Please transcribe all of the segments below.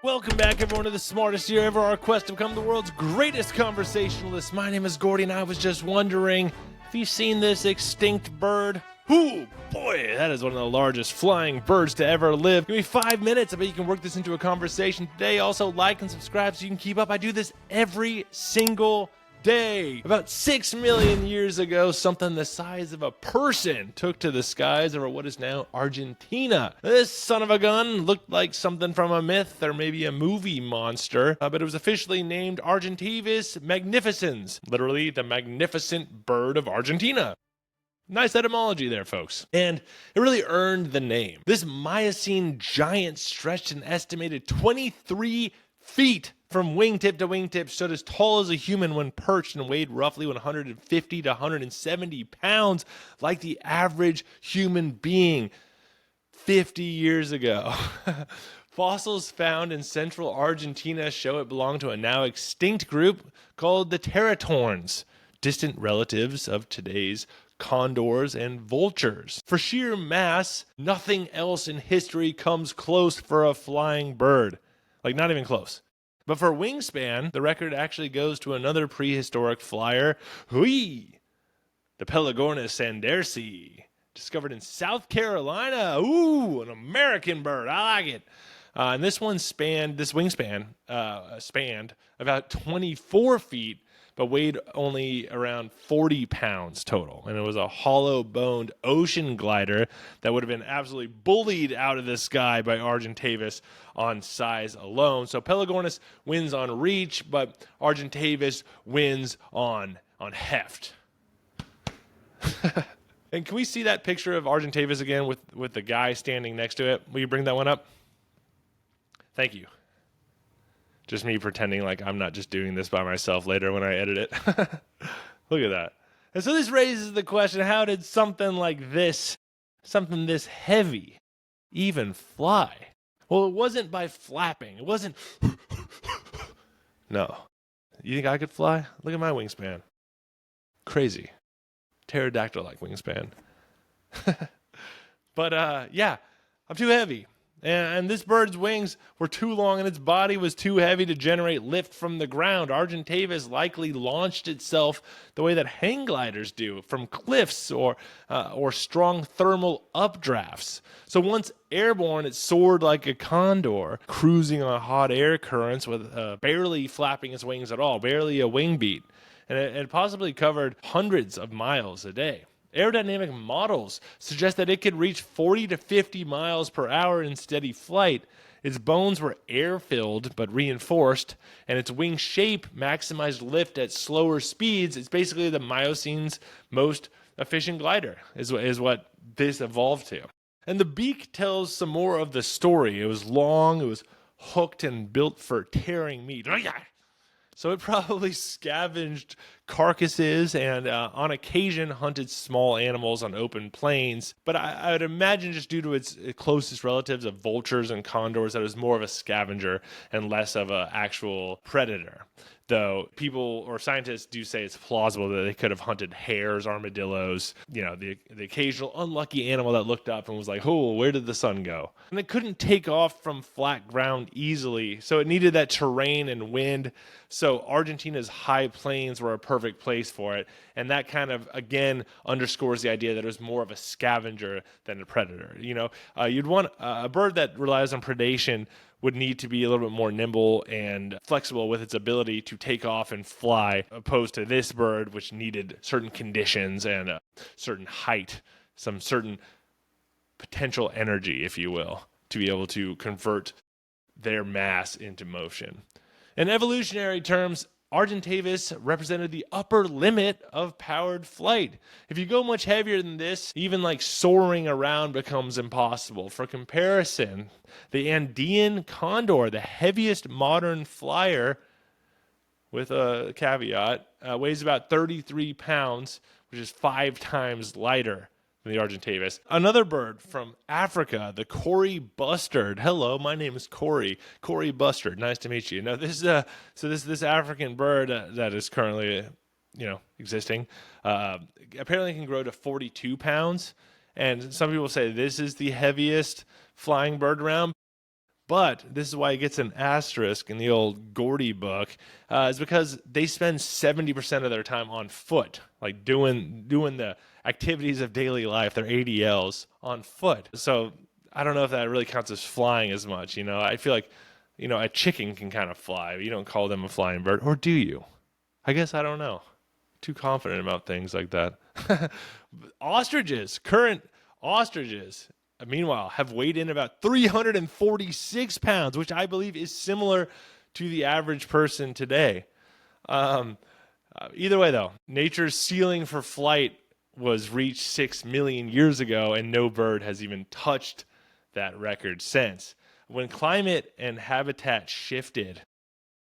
Welcome back, everyone, to the smartest year ever, our quest to become the world's greatest conversationalist. My name is Gordy, and I was just wondering, have you seen this extinct bird? Ooh, boy, that is one of the largest flying birds to ever live. Give me 5 minutes, I bet you can work this into a conversation today. Also, like and subscribe so you can keep up. I do this every single day. About 6 million years ago, something the size of a person took to the skies over what is now Argentina. This son of a gun looked like something from a myth or maybe a movie monster, but it was officially named Argentavis magnificens, literally the magnificent bird of Argentina. Nice etymology there, folks. And it really earned the name. This Miocene giant stretched an estimated 23 feet from wingtip to wingtip, stood as tall as a human when perched, and weighed roughly 150 to 170 pounds, like the average human being 50 years ago. Fossils found in central Argentina show it belonged to a now extinct group called the teratorns, distant relatives of today's condors and vultures. For sheer mass, nothing else in history comes close for a flying bird. Like, not even close. But for wingspan, the record actually goes to another prehistoric flyer, the Pelagornis sandersi, discovered in South Carolina. Ooh, an American bird. I like it. And this wingspan spanned about 24 feet, but weighed only around 40 pounds total. And it was a hollow-boned ocean glider that would have been absolutely bullied out of the sky by Argentavis on size alone. So Pelagornis wins on reach, but Argentavis wins on heft. And can we see that picture of Argentavis again with the guy standing next to it? Will you bring that one up? Thank you. Just me pretending like I'm not just doing this by myself later when I edit it. Look at that. And so this raises the question, how did something like this, something this heavy, even fly? Well, it wasn't by flapping. It wasn't... No. You think I could fly? Look at my wingspan. Crazy. Pterodactyl-like wingspan. But, yeah, I'm too heavy. And this bird's wings were too long and its body was too heavy to generate lift from the ground. Argentavis likely launched itself the way that hang gliders do, from cliffs or strong thermal updrafts. So once airborne, it soared like a condor, cruising on hot air currents with barely flapping its wings at all, barely a wing beat. And it possibly covered hundreds of miles a day. Aerodynamic models suggest that it could reach 40 to 50 miles per hour in steady flight. Its bones were air-filled but reinforced, and its wing shape maximized lift at slower speeds. It's basically the Miocene's most efficient glider, is what this evolved to. And the beak tells some more of the story. It was long, it was hooked and built for tearing meat. So it probably scavenged carcasses and on occasion hunted small animals on open plains. But I would imagine, just due to its closest relatives of vultures and condors, that it was more of a scavenger and less of an actual predator. Though people or scientists do say it's plausible that they could have hunted hares, armadillos, the occasional unlucky animal that looked up and was like, oh, where did the sun go? And it couldn't take off from flat ground easily, so it needed that terrain and wind. So Argentina's high plains were a perfect place for it. And that kind of, again, underscores the idea that it was more of a scavenger than a predator. You'd want a bird that relies on predation would need to be a little bit more nimble and flexible with its ability to take off and fly, opposed to this bird, which needed certain conditions and a certain height, some certain potential energy, if you will, to be able to convert their mass into motion. In evolutionary terms, Argentavis represented the upper limit of powered flight. If you go much heavier than this, even like soaring around becomes impossible. For comparison, the Andean condor, the heaviest modern flyer, with a caveat, weighs about 33 pounds, which is 5 times lighter than the Argentavis. Another bird from Africa, the Cory bustard. Hello, my name is Cory. Cory bustard. Nice to meet you. Now, this African bird that is currently, existing, apparently can grow to 42 pounds. And some people say this is the heaviest flying bird around. But this is why it gets an asterisk in the old Gordy book, is because they spend 70% of their time on foot, like doing the activities of daily life, their ADLs on foot. So I don't know if that really counts as flying as much. I feel like, a chicken can kind of fly. But you don't call them a flying bird, or do you? I guess I don't know. Too confident about things like that. Current ostriches, meanwhile, have weighed in about 346 pounds, which I believe is similar to the average person today. Either way, though, nature's ceiling for flight was reached 6 million years ago, and no bird has even touched that record since. When climate and habitat shifted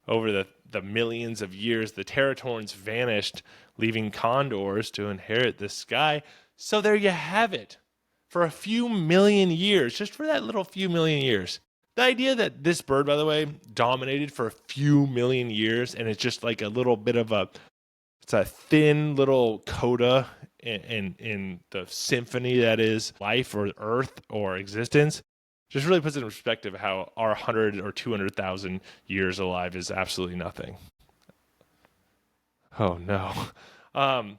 over the millions of years, the teratorns vanished, leaving condors to inherit the sky. So there you have it. For a few million years, just for that little few million years. The idea that this bird, by the way, dominated for a few million years, and it's just like a little bit of it's a thin little coda in the symphony that is life or earth or existence, just really puts it in perspective how our 100 or 200,000 years alive is absolutely nothing. Oh no. No,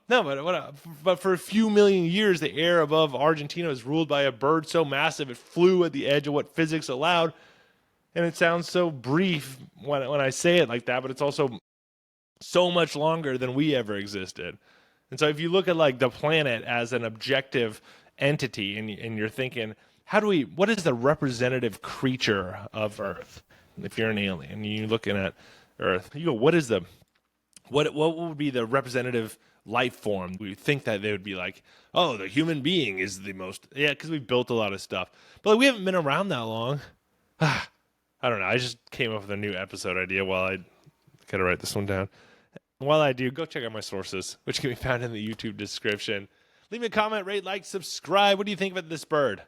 but for a few million years, the air above Argentina was ruled by a bird so massive it flew at the edge of what physics allowed. And it sounds so brief when I say it like that, but it's also so much longer than we ever existed. And so if you look at like the planet as an objective entity and you're thinking, what is the representative creature of Earth? If you're an alien and you're looking at Earth, you go, what would be the representative life form? We think that they would be like, oh, the human being is the most, because we've built a lot of stuff. But we haven't been around that long. I don't know. I just came up with a new episode idea while I gotta write this one down. While I do, go check out my sources, which can be found in the YouTube description. Leave me a comment, rate, like, subscribe. What do you think about this bird?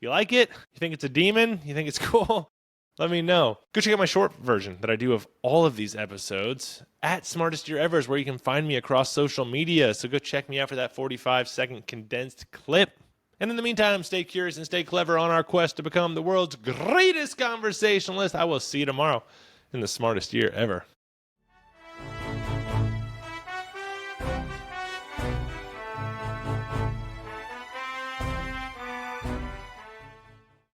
You like it? You think it's a demon? You think it's cool? Let me know. Go check out my short version that I do of all of these episodes at Smartest Year Ever, is where you can find me across social media. So go check me out for that 45-second condensed clip. And in the meantime, stay curious and stay clever on our quest to become the world's greatest conversationalist. I will see you tomorrow in the Smartest Year Ever.